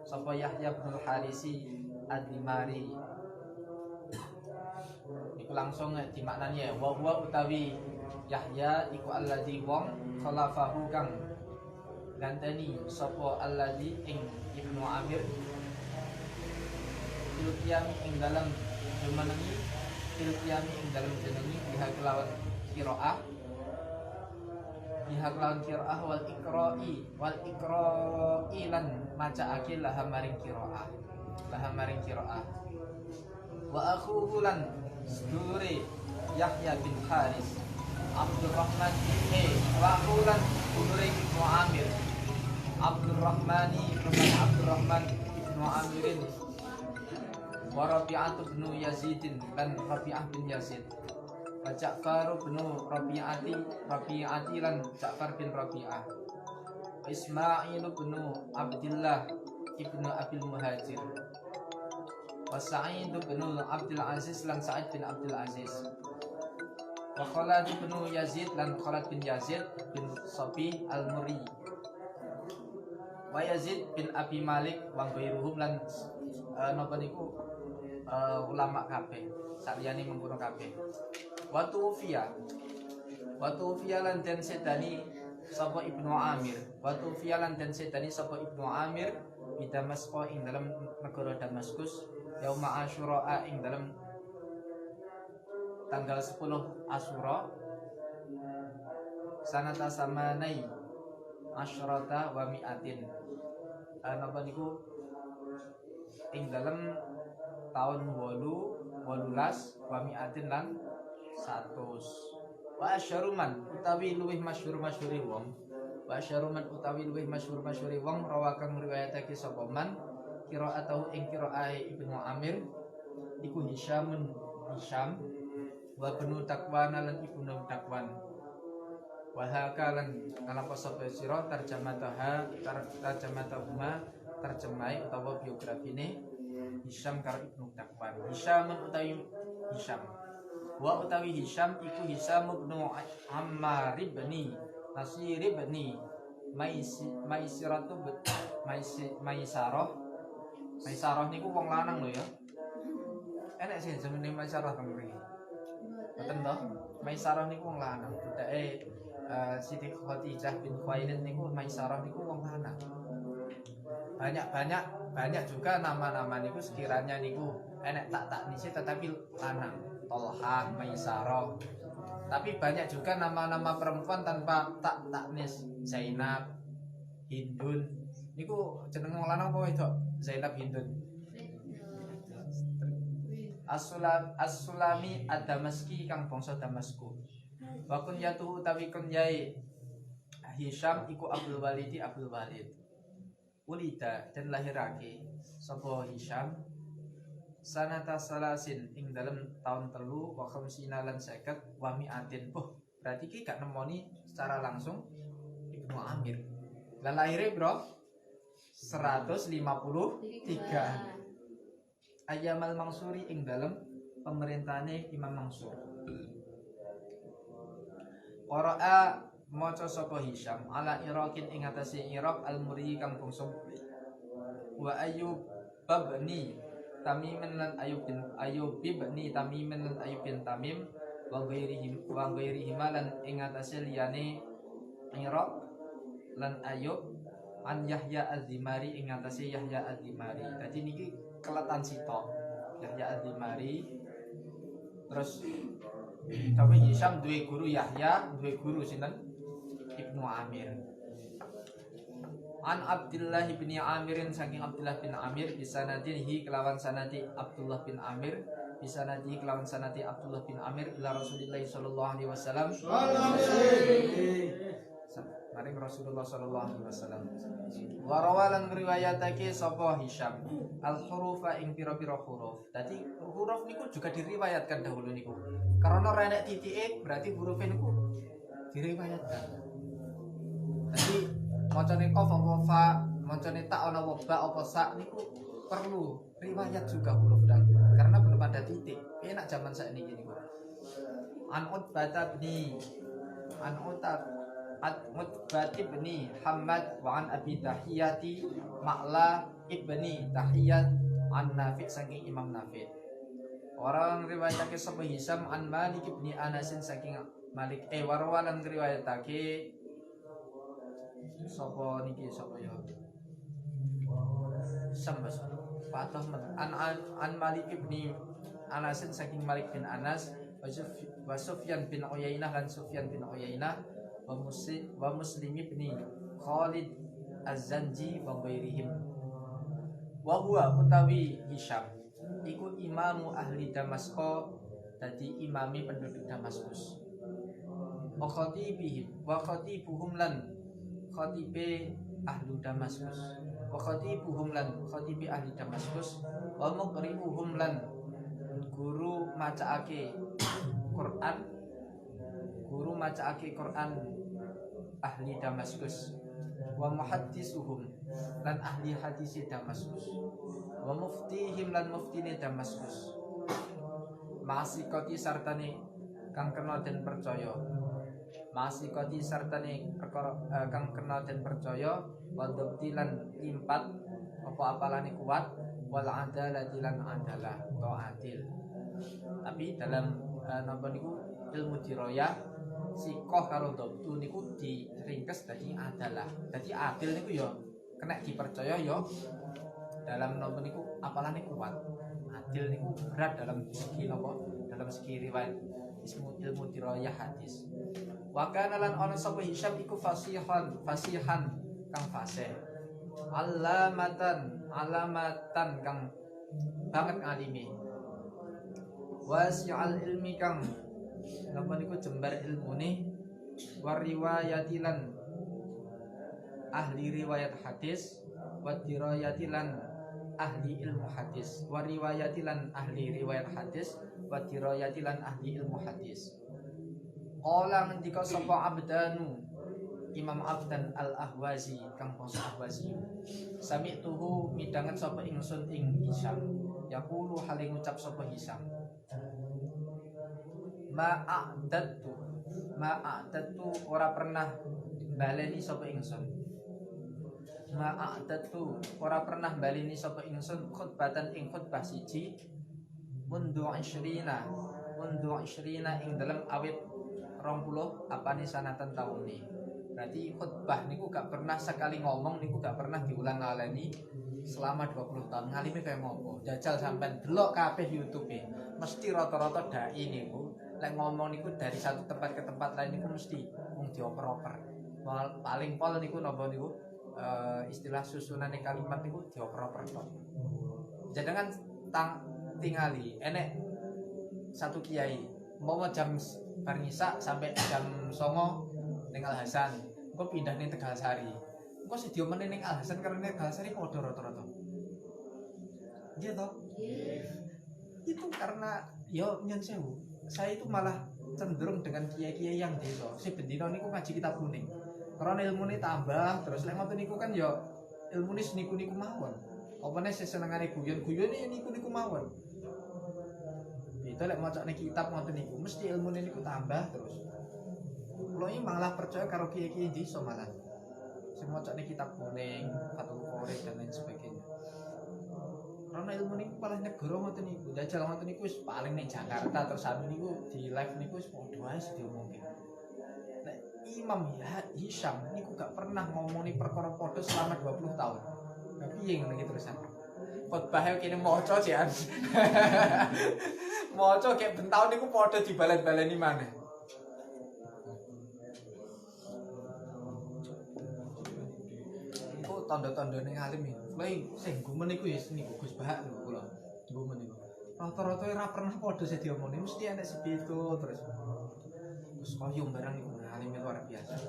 sapa Yahya bin Harisi ad-Dimari. Iku langsung dimaknani ya wa huwa utawi Yahya iku alladzi wong khalafahu kang ganteni sapa alladzi ing Ibnu Amir ilqiyami ing dalam jumenengi ilqiyami ing dalam jenengi pihak lawan qiraah wal iqra'i lan macaake laha maring qiraah wa akhuhu lan sedure Yahya bin Haris Abdurrahman wa akhuhu lan sedure Ibnu Amir Abdurrahman Ibnu Amirin wa Rabi'ah bin Yazidin dan Rabi'ah bin Yazid wa Ja'far bin Rabi'ati lan Ja'far bin Rabi'ah Ismail bin Abdullah ibnu Abil Muhajir wa Sa'id bin Abdul Aziz lan Sa'id bin Abdul Aziz wa Khalid bin Yazid lan Khalid bin Yazid bin Sabi al-Murri wa Yazid bin Abi Malik wa ghairuhum lan napa niku ulama kabeh saliyane mengkono kabeh. Watu fiya lan den sedani sapa Ibnu Amir. Watu fiya lan den sedani sapa Ibnu Amir di Damaskus ing dalam negara Damaskus yauma Asyura ing dalam tanggal 10 Asyura sanata samanai asyrata wa mi'atin. Napa niku ing dalam tahun 18 wa mi'atin lan 100. Wa asyaruman utawi luwih masyhur-masyhure wong. Wa asyaruman utawi luwih masyhur-masyhure wong rawakan riwayatake sapa man qira'atahu ing qira'ahe Ibnu Amir iku Hisham wa Ibnu Takwan lan Ibnu Takwan. Wa hakalan nalapa sapa sira tarjamatahuma terjemai utawa biografine Hisham karo Ibnu Takwan. Hisham utawi Hisham wa utawi Hisham iku Hisham bin Ammar bin Nasir bin Maisarah niku wong lanang lho ya. Enek sih jenenge Maisarah teng mriki. Boten to? Maisarah niku wong lanang. Budake Siti Khadijah bin Khuwailid niku Maisarah niku wong lanang. Banyak juga nama-nama niku sekiranya niku enek tak nisi tetapi lanang. Tolha, Maisarah. Tapi banyak juga nama-nama perempuan tanpa tak nis. Zainab, Hindun. Niku jeneng wong lanang apa wedok? Zainab, Hindun. As-Sulami ad-Damaski kang bangsa Damasku. Wa kunyatu utawi kunyai Hisham iku Abdul Walid. Ulida dan lahirake sapa Hisham sanata salasin ing dalam tahun telu wa khamsina lan 50 wa mi'atin. Berarti ki gak nemoni secara langsung Ibnu Amir. Lah lahirnya bro 153 Ayamal Mansuri ing dalam pemerintahane Imam Mansur. Qara'a maca sapa Hisham ala Iraqin ing atase Iraq al-Muri kang bangsa Muri. Wa Ayyub babni Tamimin lan Ayyub bin Tamimin lan Ayyub bin Tamim wa ghairihim lan ing atase liyane Iraq lan Ayyub an Yahya Az-Zimari ing atase Yahya Az-Zimari. Dadi niki kelatan sitok Yahya Az-Zimari. Terus tapi Hisham duwe guru Yahya, duwe guru sinten? Ibnu Amir. An Abdullah bin Amirin saking Abdullah bin Amir bisa nadihi kelawan sanadi Abdullah bin Amir bisa nadihi kelawan sanadi Abdullah bin Amir ila Rasulillah sallallahu alaihi wasallam. Maring Rasulullah sallallahu alaihi wasallam. Wa rawalan riwayatake sapa Hisham al-hurufa ing pira-pira huruf. Dadi huruf niku juga diriwayatkan dahulu niku. Karena ora enek titike berarti huruf niku diriwayatkan. Jadi macane qaf apa fa, macane ta ana ba apa sa niku perlu riwayat juga huruf dan karena belum ada titik. Enak zaman saiki niku. An Utbah bin Hamad wa an Abi Tahiyati Ma'la ibni Tahiyat an Nafi' saking Imam Nafi'. Orang riwayatake sapa Hisham an Malik ibni Anasin saking Malik warwalan riwayatake sapa niki sapa ya sambas patah an Malik ibni Anasin saking Malik bin Anas wa Sufyan bin Uyainah lan Sufyan bin Uyainah wa Muslim ibni Khalid Az-Zanji wa ghairihim. Wa huwa utawi Hisham iku imamu ahli Damaskus, dadi imami penduduk Damaskus. Wa khatibuhum lan khatibe ahli Damaskus. Wa khatibuhum lan khatibe ahli Damaskus. Wa muqri'uhum lan guru macaake Quran ahli Damaskus. Wa muhaddisuhum lan ahli hadis Damaskus. Wa muftihim lan muftine Damaskus. Masikoti sartane kang kena den percaya. Masikoti sartane perkara kang kena den percaya wa dabtilan limpat apa apalane kuat wal adalati lan adalah atau adil. Tapi dalam napa niku ilmu dirayah sikoh karo dobtu niku diringkes dadi adalah. Dadi adil niku ya kena dipercaya ya dalam nopo niku apalane kuat. Adil niku berat dalam segi nopo? Dalam segi riwayat ilmu dirayah hadis. Wa kana lan ana sapa Hisyam iku fasihan kang fasih. Alamatan kang banget ngalimi. Wasi'al ilmi kang napa niku jembar ilmune wa riwayatilan ahli riwayat hadis wa dirayatilan ahli ilmu hadis wa riwayatilan ahli riwayat hadis wa dirayatilan ahli ilmu hadis. Qala ngendika sapa Abdanu Imam Abdan Al-Ahwazi kang bangsa Ahwazi. Sami'tuhu midanget sapa ingsun ing Hisyam. Yaqulu hale ngucap sapa Hisyam. Ma'adatu ora pernah baleni sapa ingsun. Ma'adatu ora pernah baleni sapa ingsun khutbatan ing khutbah siji mundu 20 ing dalam awit 20 apane sanatan taune. Berarti khutbah niku gak pernah sekali ngomong niku gak pernah diulang-aleni selama 20 tahun. Ngalime kaya ngopo? Jajal sampean delok kabeh YouTube-e. Mesti rata-rata dai niku lek ngomong niku dari satu tempat ke tempat lain niku mesti mung dioper-oper. Paling pol niku napa niku istilah susunane kalimat niku dioper-oper tok. Jangan tingali enek satu kiai mau jam bar ngisak sampai jam 09.00 ning Al Hasan, engko pindah ning Tegal Sari. Engko sing diomene ning Al Hasan karo ning Tegal Sari padha rata-rata. Iya toh? Itu karena yo nyen sewu. Saya itu malah cenderung dengan kiai-kiai yang desa. Si bendina niku ngaji kitab kuning. Karena ilmune tambah, terus lek ngoten niku kan yo ilmune niku-niku mawon. Opane sesenengane guyon-guyone niku-niku mawon. Itu lek macane kitab ngoten niku mesti ilmune niku tambah terus. Kulo iki malah percaya karo kiai-kiai desa malah. Sing macane kitab kuning, Fathul Qorib dan lain sebagainya. Karena ilmu niku paling negara ngoten niku. Jajal ngoten niku wis paling ning Jakarta terus anu niku di live niku wis padha wae diomongke. Nek Imam Hisyam niku gak pernah ngomongin perkara padha selama 20 tahun. Lah piye ngono iki terusan? Khotbah kene maca jan. Maca kek bentaun niku padha dibalen-baleni maneh. Iku tanda-tandane ngalim iki. Kuwi sing gumen iku ya niku Gus Bahak lho kula. Gumen niku. Rata-rata ora pernah padha sing diomongin, mesti enek sepitu terus. Gus koyong barang iku ngalim luar biasa.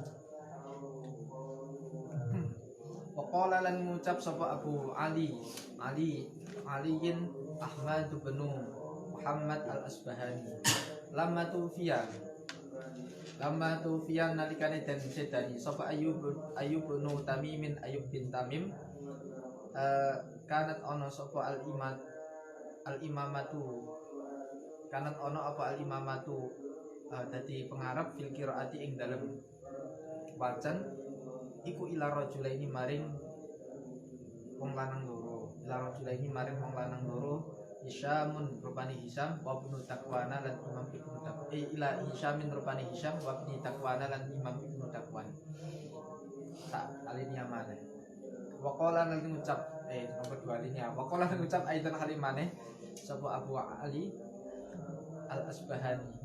Waqala lan ngucap sapa Abu Aliin Ahmad bin Muhammad Al-Asbahani lama tufiyan nalikane dan sedani sapa Ayub bin Tamim kanat ono sapa al-imamatu dadi pengarap fil qiraati ing dalem wacan iku ila rajulaini maring wong lanang loro Hisyamun rupani Hisyam wa ibnu Takwana lan Imam Ibnu Takwan ila Hisyamin rupani Hisyam wa ibnu Takwana lan Imam Ibnu Takwan tak alinea maneh wa qala lan ngucap nomor 2 alinea wa qala lan ngucap aidan halimane sapa Abu Ali Al-Asbahani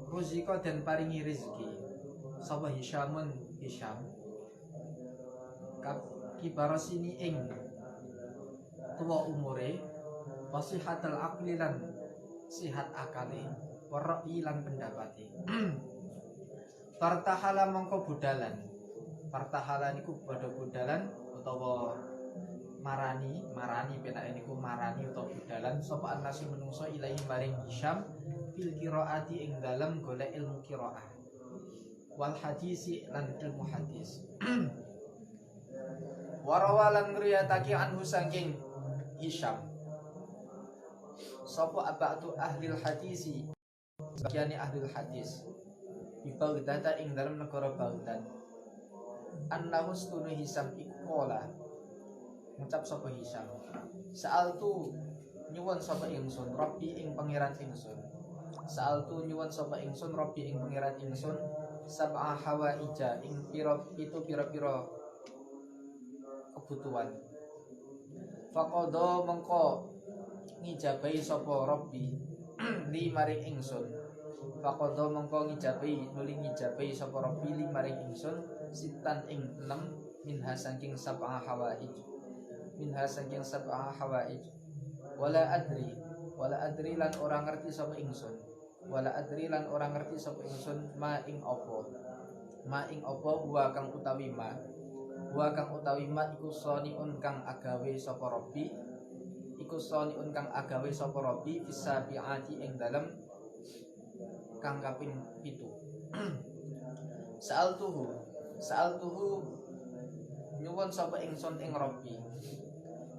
Ruziko dan paringi rezeki sapa Hisyam kibarasini ing tuwa umure wasihatul aqli lan sihat akale wara'i lan pendapati. Fartahala mongko budalan. Fartahala niku padha budalan utawa marani penake niku marani utawa budalan sapa anasi menungso ilahi maring Hisyam fil qiraati ing dalem golek ilmu qiraah wal hadisi lan ilmu hadis. Warawalan ngriyatake anhu saking Hisyam sapa abatu ahli hadisi bagiane ahli hadis di Baghdad ing dalam negara Baghdad annahu stunu Hisyam iku kola ngucap sapa Hisyam sa'altu nyuwun sapa ingsun Rabbi ing pangeran ingsun Sa'altu nyuwun sapa ingsun Rabbi ing pangeran ingsun sab'a hawaija ing pira-pira kebutuhan. Faqadha mengko ngijabahi sapa Rabbi li maring ingsun. Faqadha mengko ngijabahi sapa Rabbi li maring ingsun sitan ing 6 minha saking sab'a hawaij. Wala adri lan orang ngerti sapa ingsun. Ma ing apa wa kang utawi ma iku soniun kang agawe sapa Rabbi fisabiati ing dalem kang kaping 7. Sa'altuhu nyuwun sapa ingsun ing Rabbi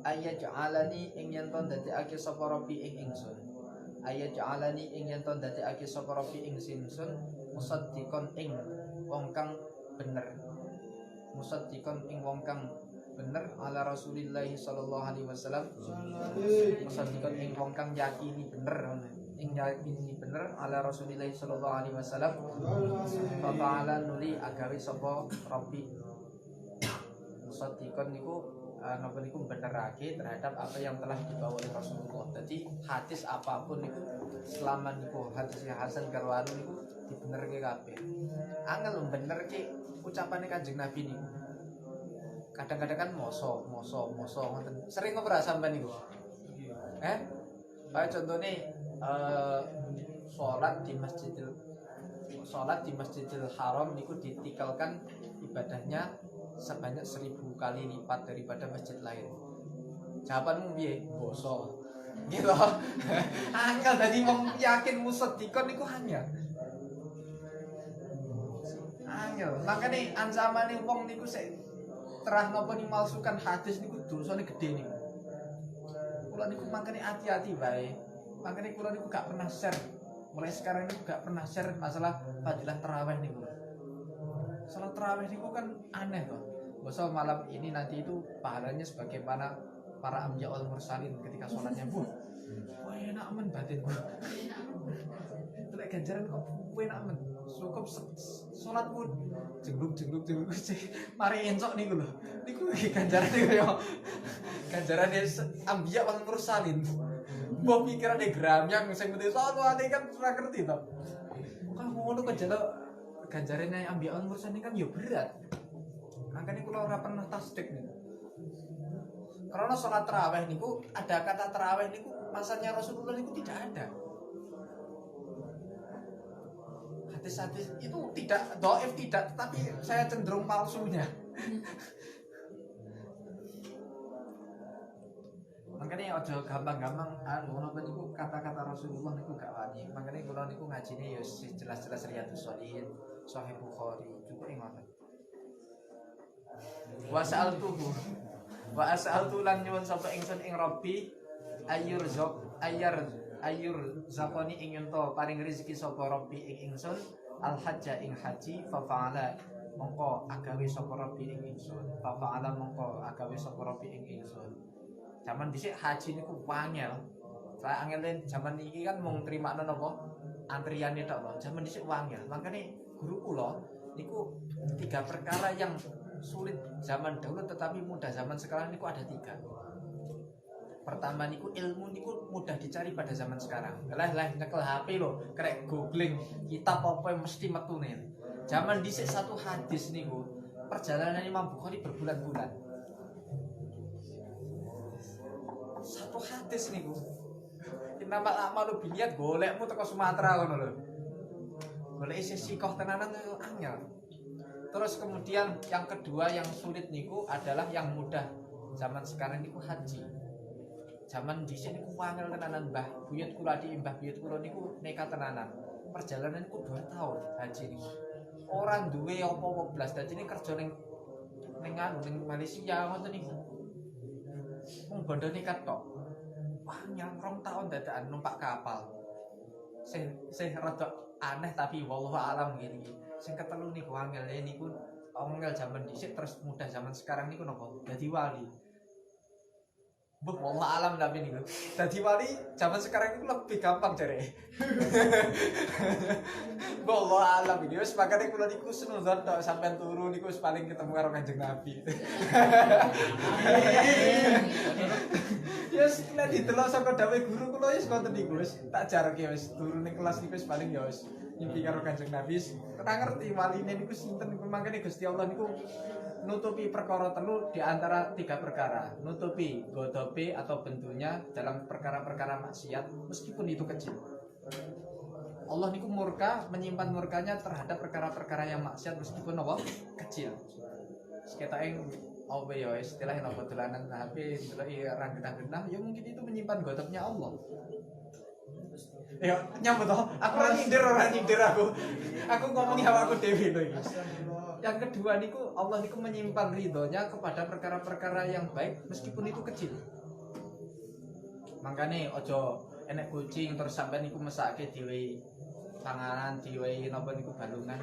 ayaj'alani ing yen to ndadekake sapa Rabbi ing ingsun musaddiqon ing wong kang bener ala Rasulillah sallallahu alaihi wasallam musaddiqon ing wong kang yakini bener ala Rasulillah sallallahu alaihi wasallam fa ta'ala nuli agawe sapa Rabbi musaddiqon niku napa niku benerake terhadap apa yang telah dibawa oleh Rasulullah. Jadi hadis apapun niku selama niku hadis hasan karo anu niku dibenerke kabeh. Angel benerke ucapane Kanjeng Nabi niku. Kadang-kadang kan moso ngoten. Sering ora sampean niku? Kayak contohnya sholat di Masjidil Haram niku ditikalkan ibadahnya sebanyak 1000 kali lipat daripada masjid lain. Jawabanmu piye? Boso. Gitu. Angel dadi wong yakin musaddiqon niku hanya. Angel. Makane ansamane wong niku sik terah napa nimalsukan hadis niku dosane gedhe niku. Kula niku makane hati-hati bae. Makane kula niku gak pernah share. Mulai sekarang niku gak pernah share masalah fadilah tarawih niku. Salat tarawih niku kan aneh toh. Masa malam ini nanti itu pahalanya sebagaimana para anbiya wal mursalin ketika sholatnya enak men batinku. Lek ganjaran kok enak men. Cukup sholat pun jengluk mari encok niku lho. Niku ganjaran niku yo. Ganjarane anbiya wal mursalin. Mbok pikirane gramyang sing penting sholat kan ora ngerti to. Kok ngono kok jalo ganjarane ambil umur ini kan ya berat. Makanya kalau ora pernah tasdik nih. Karena sholat tarawih niku ada kata tarawih niku masanya Rasulullah niku tidak ada. Hadis-hadis itu tidak dhaif tidak, tapi saya cenderung palsunya. Makanya ojo gampang-gampang ngono niku kata-kata Rasulullah niku gak wani. Makanya kula niku ngajine ya jelas-jelas Riyadhus Shalihin, Sahih Bukhari, juga ngoten. Wa sa'altu lan nyuwun sapa ingsun ing Rabbi ayyur zakoni ing yen to paring rezeki sapa Rabbi ing ingsun al hajja ing haji fa fa'ala mongko agawe sapa Rabbi ing ingsun Zaman dhisik haji niku wangel. Saya angel zaman iki kan mung trimakno napa antriane tok lho. Zaman dhisik wangel. Makane guru kula niku 3 perkara yang sulit zaman dahulu tetapi mudah zaman sekarang niku ada 3. Pertama niku ilmu niku mudah dicari pada zaman sekarang. Lah nyekel HP lho, krek googling kitab apa mesti metune. Zaman dhisik satu hadis niku perjalanan Imam Bukhari berbulan-bulan. Satu hadis niku. Nama malu biniat golekmu teko Sumatera ngono lho. Golek sikoh tenanan angel. Terus kemudian yang kedua yang sulit niku adalah yang mudah zaman sekarang niku haji. Zaman dhisik niku wangel tenanan Mbah buyut kula Mbah buyut kula niku nekat tenanan. Perjalanan niku 2 tahun haji niku. Ora duwe apa-apa blas dadine kerja ning Malaysia ngoten niku. Wong bondo nekat tok. Wah, yang 2 tahun dadakan numpak kapal. Sing rada aneh tapi wallahu alam gini. Sing ketelu niku angel niku angel zaman dhisik terus mudah zaman sekarang niku napa? Dadi wali. Mbah wallah alam tapi niku. Dadi wali zaman sekarang itu lebih gampang jare. Wallah alam iki wis makane kula niku senuzon tok sampean turu niku wis paling ketemu karo Kanjeng Nabi. Yes, nek ditelok saka dawuh guru kula wis ngoten niku wis tak jarake wis turu ning kelas niku wis paling ya wis ngimpi karo Kanjeng Nabi. Ora ngerti waline niku sinten niku mangkene Gusti Allah niku nutupi perkara telu di antara 3 perkara. Nutupi godobe atau bentunya dalam perkara-perkara maksiat meskipun itu kecil. Allah niku murka, menyimpan murkanya terhadap perkara-perkara yang maksiat meskipun apa? Kecil. Sekita ing apa ya istilahnya apa dolanan HP, deloki ra genah-genah, ya mungkin itu menyimpan godobnya Allah. Ya nyambut toh, aku ora nyindir aku. Aku ngomongi awakku dhewe lho iki. Yang kedua niku Allah niku menyimpan ridhonya kepada perkara-perkara yang baik meskipun itu kecil. Makanya ojo enek kucing terus sampai niku mesake dhewe panganan dhewe napa niku balungan.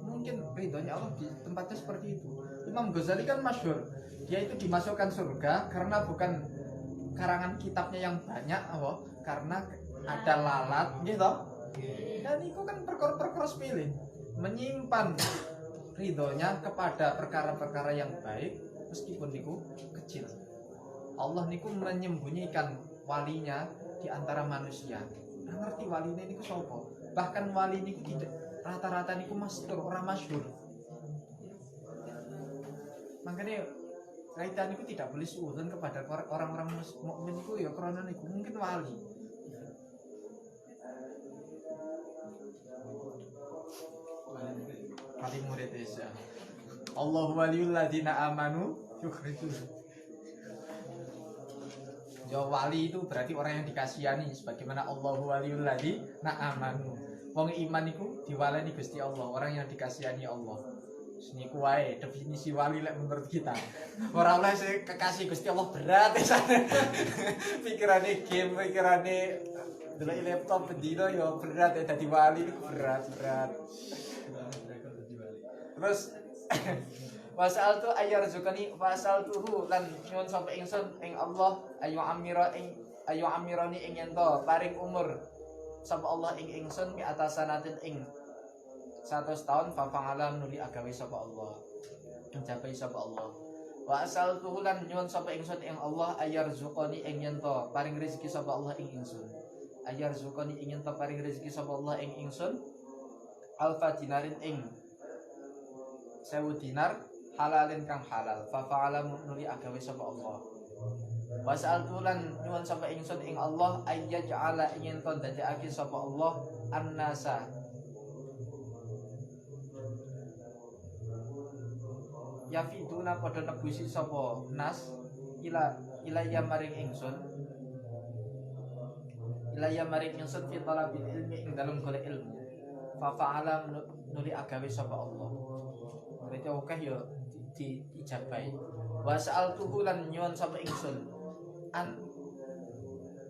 Mungkin ridhonya Allah di tempatnya seperti itu. Imam Ghazali kan masyhur, dia itu dimasukkan surga karena bukan karangan kitabnya yang banyak apa? Karena ada lalat gitu. Dan itu kan perkara-perkara sepele. Menyimpan ridhonya kepada perkara-perkara yang baik meskipun niku kecil. Allah niku menyembunyikan walinya di antara manusia. Nah, ngerti waline niku sapa? Bahkan wali niku tidak rata-rata niku mastur ora masyhur. Makanya kaitan niku tidak boleh suudzon kepada orang-orang mukmin niku ya karena niku mungkin wali. Kali murid Isa. Allahu waliyul ladzina amanu yukhrijun. Ya wali itu berarti orang yang dikasihani sebagaimana Allahu waliyul ladzina amanu. Wong iman iku diwaleni Gusti Allah, orang yang dikasihani Allah. Niku wae definisi wali lek menurut kita. Ora oleh sing kekasih Gusti Allah berat ya. Pikirane game, pikirane delok laptop bendino ya berat ya dadi wali iku berat. Terus wasal tu ayar zukani wasal tuhu lan nyuwun sapa ingsun ing Allah ayu amirani ing yen to paring umur sapa Allah ing ingsun mi atasanatin ing 100 tahun fafangala nuli agawe sapa Allah mencapai sapa Allah wasal tuhu lan nyuwun sapa ingsun ing Allah ayar zukani ing yen to paring rezeki sapa Allah ing ingsun ayar zukani ing yen to paring rezeki sapa Allah ing ingsun alfa dinarin ing 1000 dinar halalin kang halal fa fa'ala nuli agawe sapa Allah wasal tulan nyuwun sapa ingsun ing Allah ayya ja'ala ingin to dadekake sapa Allah annasa yafiduna padha nebusi sapa nas ilaya maring ingsun fi talabil ilmi ing dalem golek ilmu fa fa'ala nuli agawe sapa Allah. Berarti oke ya diijabai. Wasal tuhulan nyuwun sapa ingsun an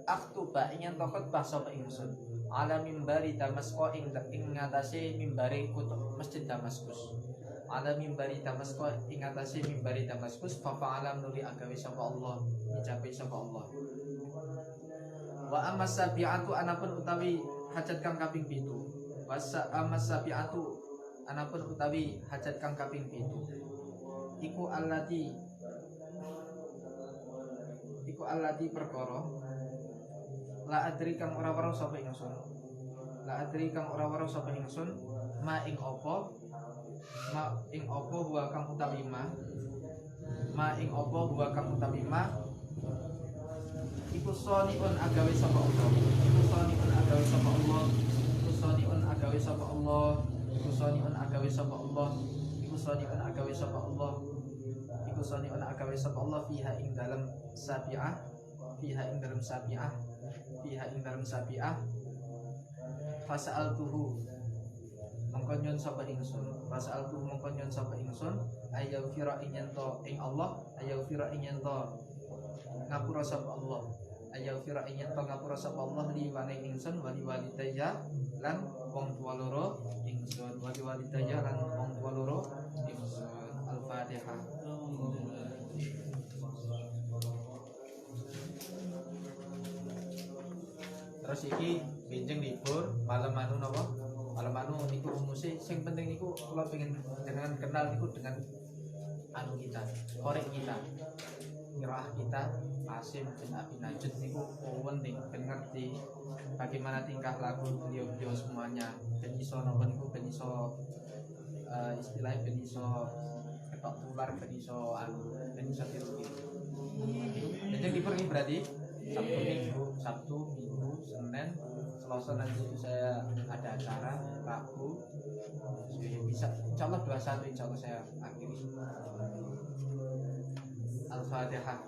aktuba ingin tokot bah sapa ingsun ala mimbari Damaskus ing ngatasé mimbari kutub Masjid Damaskus. Ala mimbari Damaskus ing ngatasé mimbari Damaskus fa fa'ala nuli agawe sapa Allah, diijabai sapa Allah. Wa amas sabiatu anapun utawi hajat kang kaping 7. Wasa amas sabiatu anapun utawi hajat kang kaping 7 iku allati perkara la adri kang ora weruh sapa ingsun ma ing apa wa kang utawi iku soniun agawe sapa Allah fiha ing dalam sabiah fasa'altuhu mongko nyun sapa ingsun ayau fira ing Allah ngapura sapa Allah liwane ingsun wali walidayya lan wong tuwa loro ingsun Al-Fatihah. Terus iki benjing libur malam anu napa? Malam anu niku rumuse sing penting niku kula pengen jenengan kenal niku dengan anu kita, korek kita. Qiraah kita Asim bin Abi Najud niku penting ben ngerti bagaimana tingkah laku beliau-beliau semuanya. Ben iso napa niku ben iso istilahnya ben iso ketok tular ben iso anu ben iso tiru-tiru. Jadi libur ini berarti Sabtu, Minggu, Senin, Selasa nanti itu saya ada acara, Rabu, bisa, insya Allah 21 insya Allah saya akhiri. Al-Fatihah.